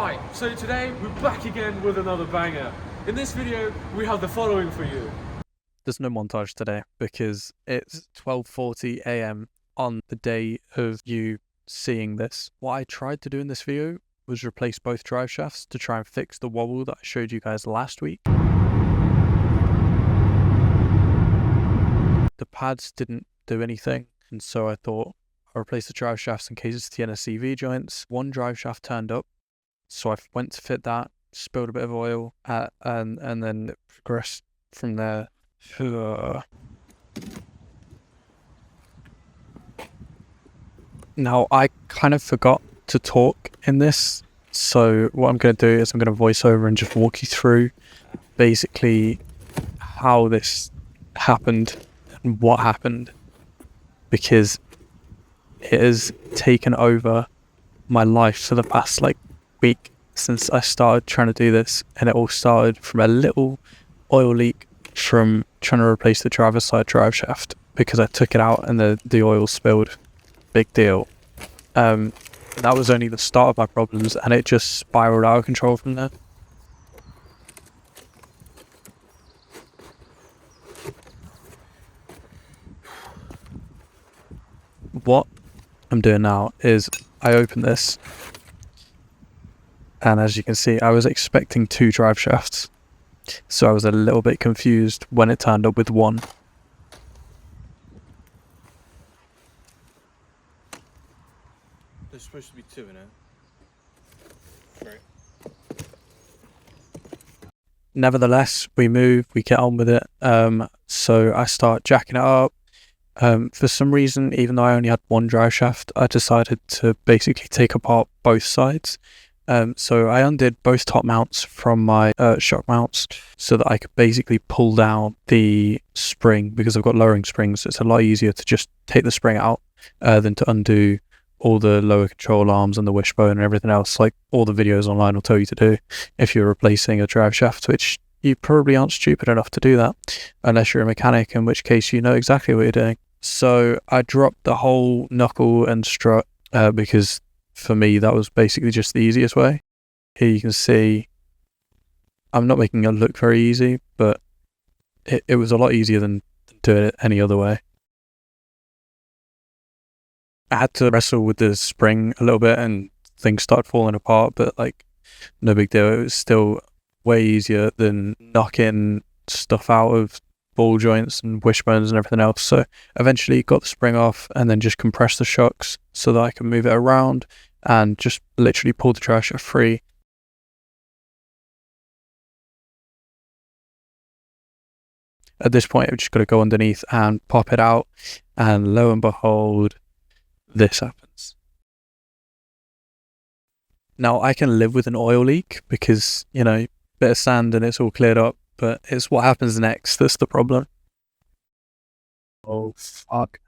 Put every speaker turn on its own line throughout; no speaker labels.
Right, so today we're back again with another banger. In this video, we have the following for you.
There's no montage today because it's 12:40 a.m. on the day of you seeing this. What I tried to do in this video was replace both drive shafts to try and fix the wobble that I showed you guys last week. The pads didn't do anything, and so I thought I'll replace the drive shafts in case it's the NSCV joints. One drive shaft turned up, so I went to fit that, spilled a bit of oil, and then it progressed from there. Now, I kind of forgot to talk in this, so what I'm going to do is I'm going to voice over and just walk you through basically how this happened and what happened, because it has taken over my life for the past week since I started trying to do this, and it all started from a little oil leak from trying to replace the driver's side drive shaft because I took it out and the oil spilled. Big deal. That was only the start of my problems, and it just spiraled out of control from there. What I'm doing now is I open this, and as you can see, I was expecting 2 drive shafts, so I was a little bit confused when it turned up with 1.
There's supposed to be 2 in it. Right.
Nevertheless, we get on with it. So I start jacking it up. For some reason, even though I only had 1 drive shaft, I decided to basically take apart both sides. So I undid both top mounts from my shock mounts so that I could basically pull down the spring, because I've got lowering springs. It's a lot easier to just take the spring out than to undo all the lower control arms and the wishbone and everything else, like all the videos online will tell you to do if you're replacing a drive shaft, which you probably aren't stupid enough to do that unless you're a mechanic, in which case you know exactly what you're doing. So I dropped the whole knuckle and strut because for me that was basically just the easiest way. Here you can see I'm not making it look very easy, but it was a lot easier than doing it any other way. I had to wrestle with the spring a little bit and things started falling apart, but no big deal. It was still way easier than knocking stuff out of ball joints and wishbones and everything else. So eventually got the spring off and then just compressed the shocks so that I can move it around and just literally pull the drive shaft free. At this point, I've just got to go underneath and pop it out, and lo and behold, this happens. Now, I can live with an oil leak because, bit of sand and it's all cleared up, but it's what happens next that's the problem. Oh, fuck.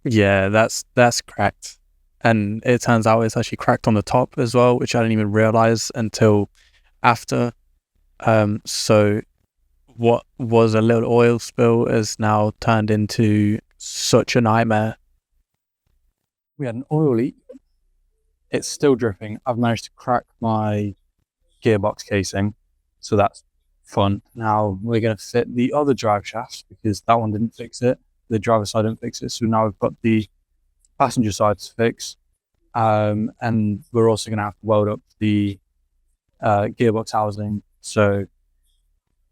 Yeah, that's cracked. And it turns out it's actually cracked on the top as well, which I didn't even realize until after. So what was a little oil spill has now turned into such a nightmare. We had an oil leak. It's still dripping. I've managed to crack my gearbox casing, so that's fun. Now we're going to fit the other drive shaft because that one didn't fix it. The driver's side didn't fix it, so now we've got the passenger side to fix. And we're also going to have to weld up the gearbox housing. So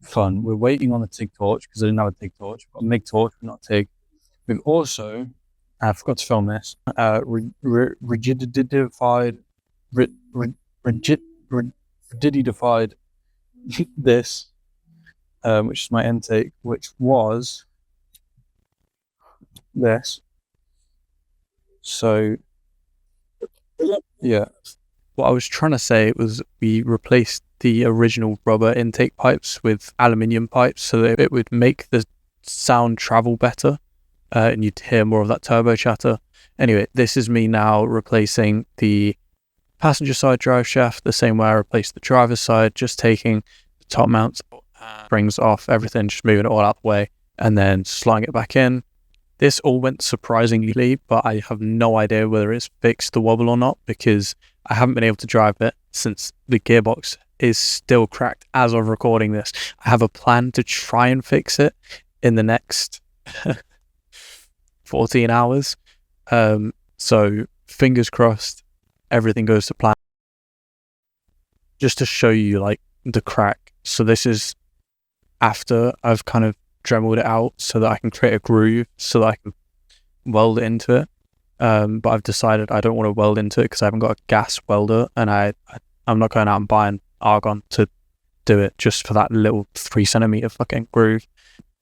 fun. We're waiting on the TIG torch because I didn't have a TIG torch. We've got a MIG torch, but not TIG. We've also, I forgot to film this, rigidified this, which is my intake, which was this. So yeah, what I was trying to say was we replaced the original rubber intake pipes with aluminium pipes so that it would make the sound travel better, and you'd hear more of that turbo chatter. Anyway, this is me now replacing the passenger side drive shaft the same way I replaced the driver's side, just taking the top mounts, springs off, everything, just moving it all out the way and then sliding it back in. This all went surprisingly, but I have no idea whether it's fixed the wobble or not because I haven't been able to drive it since the gearbox is still cracked as of recording this. I have a plan to try and fix it in the next 14 hours. So fingers crossed everything goes to plan. Just to show you like the crack. So this is after I've kind of dremeled it out so that I can create a groove so that I can weld it into it. But I've decided I don't want to weld into it because I haven't got a gas welder, and I'm not going out and buying argon to do it just for that little 3 centimeter fucking groove.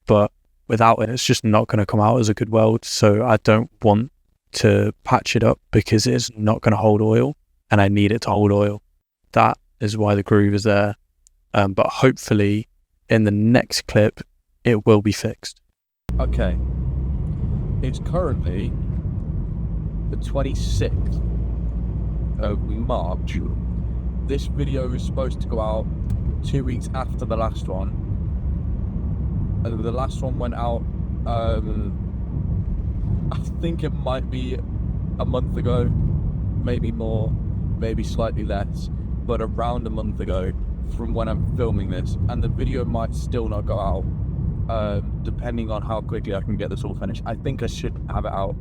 But without it, it's just not going to come out as a good weld. So I don't want to patch it up because it's not going to hold oil, and I need it to hold oil. That is why the groove is there. But hopefully in the next clip, it will be fixed.
Okay. It's currently the 26th of March. This video is supposed to go out 2 weeks after the last one. And the last one went out, I think it might be a month ago, maybe more, maybe slightly less, but around a month ago from when I'm filming this. And the video might still not go out, depending on how quickly I can get this all finished. I think I should have it out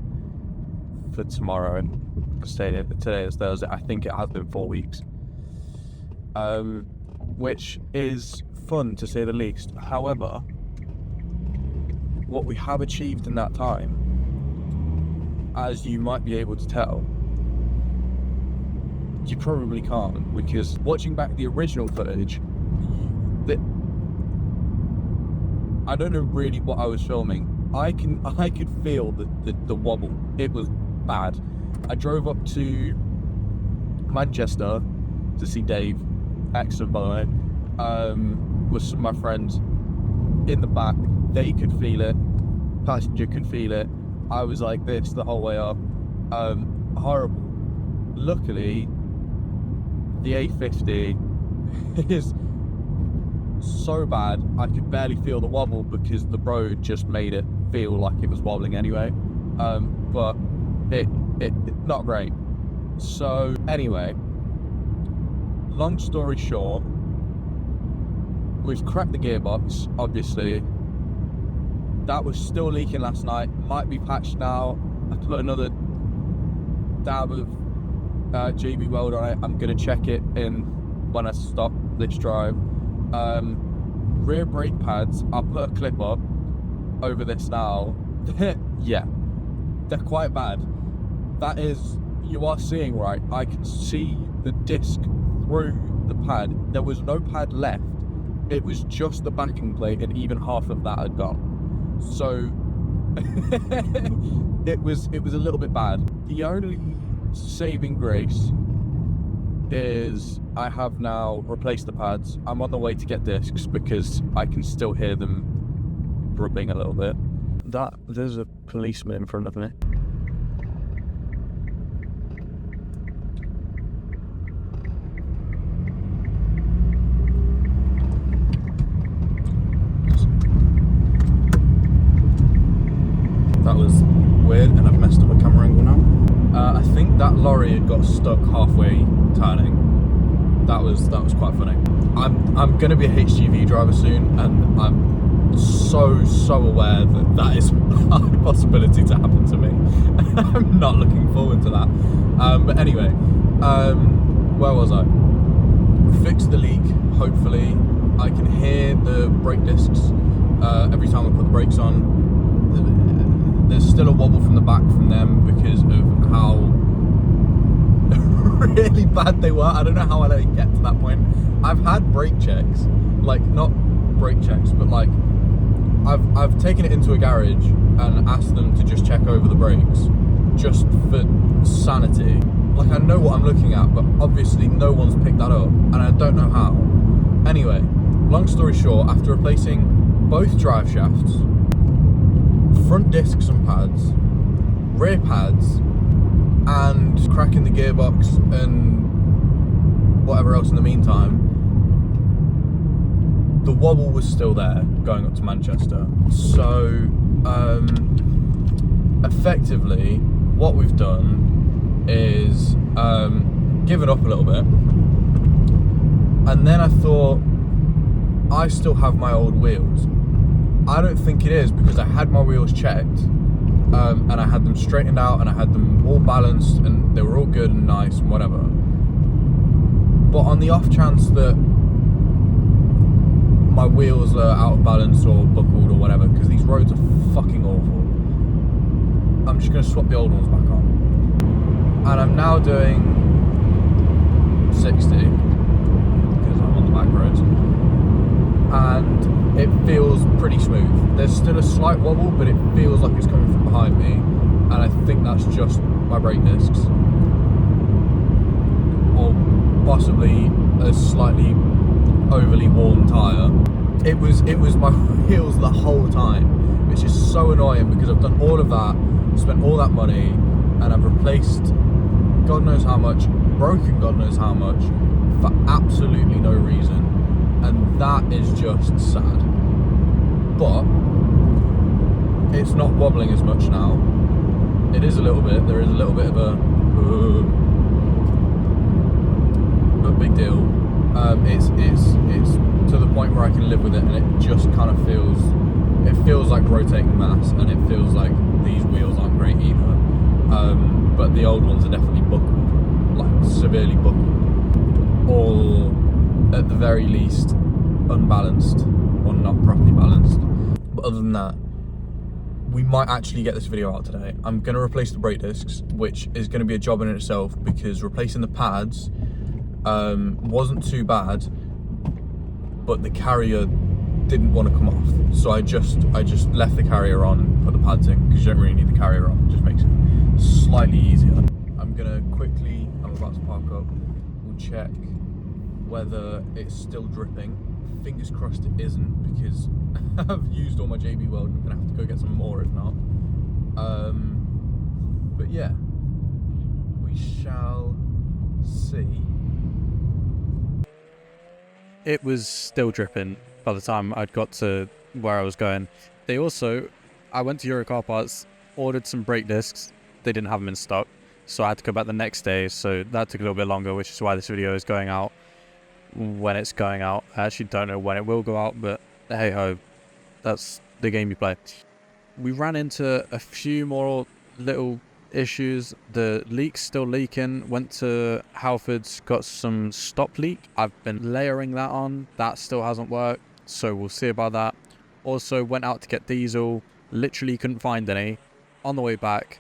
for tomorrow, and today is Thursday. I think it has been 4 weeks, which is fun to say the least. However, what we have achieved in that time, as you might be able to tell, you probably can't, because watching back the original footage, I don't know really what I was filming. I could feel the wobble. It was bad. I drove up to Manchester to see Dave, excellent by the way, with some of my friends. In the back, they could feel it, passenger could feel it. I was like this the whole way up. Horrible. Luckily, the A50 is so bad I could barely feel the wobble because the road just made it feel like it was wobbling anyway. But it not great. So anyway, long story short, we've cracked the gearbox, obviously. That was still leaking last night, might be patched now. I put another dab of GB weld on it. I'm gonna check it in when I stop this drive. Rear brake pads, I'll put a clip up over this now. Yeah, they're quite bad. That is, you are seeing right, I can see the disc through the pad. There was no pad left, it was just the backing plate, and even half of that had gone. So it was a little bit bad. The only saving grace is I have now replaced the pads. I'm on the way to get discs because I can still hear them rubbing a little bit. There's a policeman in front of me. That was weird, and I've messed up my camera angle now. I think that lorry had got stuck halfway turning. That was quite funny. I'm gonna be a HGV driver soon, and I'm so aware that is a possibility to happen to me. I'm not looking forward to that. But anyway, where was I? Fix the leak. Hopefully, I can hear the brake discs every time I put the brakes on. There's still a wobble from the back from them because of how really bad they were. I don't know how I let it get to that point. I've had brake checks, like not brake checks, but like I've taken it into a garage and asked them to just check over the brakes just for sanity. Like, I know what I'm looking at, but obviously no one's picked that up, and I don't know how. Anyway, long story short, after replacing both drive shafts, front discs and pads, rear pads, and cracking the gearbox and whatever else in the meantime, the wobble was still there going up to Manchester. So effectively what we've done is given up a little bit, and then I thought, I still have my old wheels. I don't think it is, because I had my wheels checked, and I had them straightened out, and I had them all balanced, and they were all good and nice and whatever. But on the off chance that my wheels are out of balance or buckled or whatever, because these roads are fucking awful, I'm just going to swap the old ones back on. And I'm now doing 60, because I'm on the back roads, and it feels pretty smooth. There's still a slight wobble, but it feels like it's coming from behind me, and I think that's just my brake discs, or possibly a slightly overly worn tyre. It was my wheels the whole time, which is so annoying, because I've done all of that, spent all that money, and I've replaced God knows how much, broken God knows how much, for absolutely no reason, and that is just sad. But it's not wobbling as much now. It is a little bit. There is a little bit of a big deal. It's to the point where I can live with it, and it just kind of feels like rotating mass, and it feels like these wheels aren't great either. But the old ones are definitely buckled, like severely buckled, or at the very least unbalanced or not properly balanced. But other than that, we might actually get this video out today. I'm going to replace the brake discs, which is going to be a job in itself, because replacing the pads wasn't too bad, but the carrier didn't want to come off, so I just left the carrier on and put the pads in, because you don't really need the carrier on. It just makes it slightly easier. I'm about to park up. We'll check whether it's still dripping. Fingers crossed it isn't, because I've used all my JB Weld. I'm gonna have to go get some more if not. But yeah, we shall see.
It was still dripping by the time I'd got to where I was going. I went to Euro Car Parts, ordered some brake discs. They didn't have them in stock, so I had to go back the next day, so that took a little bit longer, which is why this video is going out when it's going out. I actually don't know when it will go out, but hey ho, that's the game you play. We ran into a few more little issues. The leak's still leaking. Went to Halford's, got some stop leak. I've been layering that on. That still hasn't worked, so we'll see about that. Also went out to get diesel, literally couldn't find any. On the way back,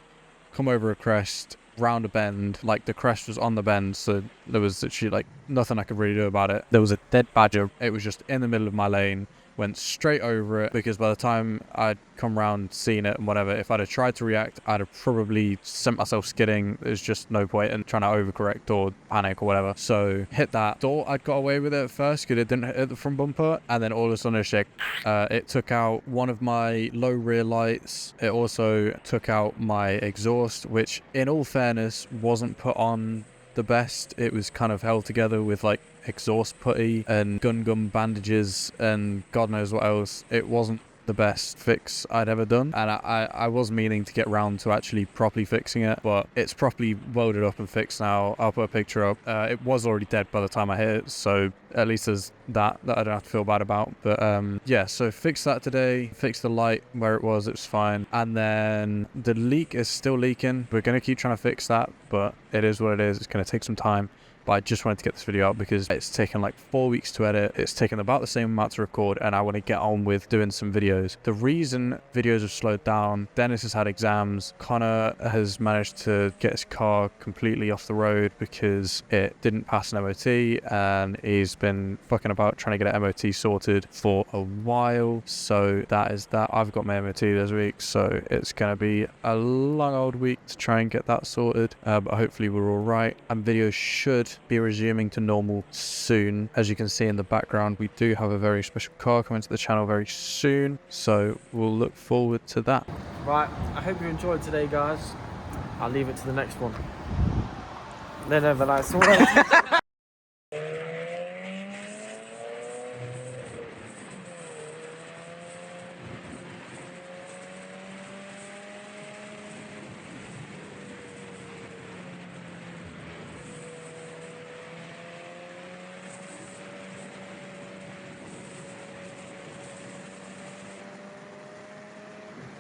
come over a crest, round a bend, like the crest was on the bend, so there was literally like nothing I could really do about it. There was a dead badger. It was just in the middle of my lane. Went straight over it, because by the time I'd come round, seen it and whatever, if I'd have tried to react, I'd have probably sent myself skidding. There's just no point in trying to overcorrect or panic or whatever. So hit that. Thought I'd got away with it at first, because it didn't hit the front bumper, and then all of a sudden it took out one of my low rear lights. It also took out my exhaust, which in all fairness wasn't put on the best. It was kind of held together with like exhaust putty and gum bandages and God knows what else. It wasn't the best fix I'd ever done, and I was meaning to get round to actually properly fixing it, but it's properly welded up and fixed now. I'll put a picture up. It was already dead by the time I hit it, so at least there's that I don't have to feel bad about. But yeah, so fix that today, fix the light where it was fine, and then the leak is still leaking. We're going to keep trying to fix that, but it is what it is. It's going to take some time. But I just wanted to get this video out because it's taken like 4 weeks to edit. It's taken about the same amount to record, and I want to get on with doing some videos. The reason videos have slowed down, Dennis has had exams. Connor has managed to get his car completely off the road because it didn't pass an MOT, and he's been fucking about trying to get an MOT sorted for a while. So that is that. I've got my MOT this week, so it's going to be a long old week to try and get that sorted. But hopefully we're all right, and videos should be resuming to normal soon. As you can see in the background, we do have a very special car coming to the channel very soon, so we'll look forward to that.
Right, I hope you enjoyed today, guys.
I'll leave it to the next one. They're never like someone else.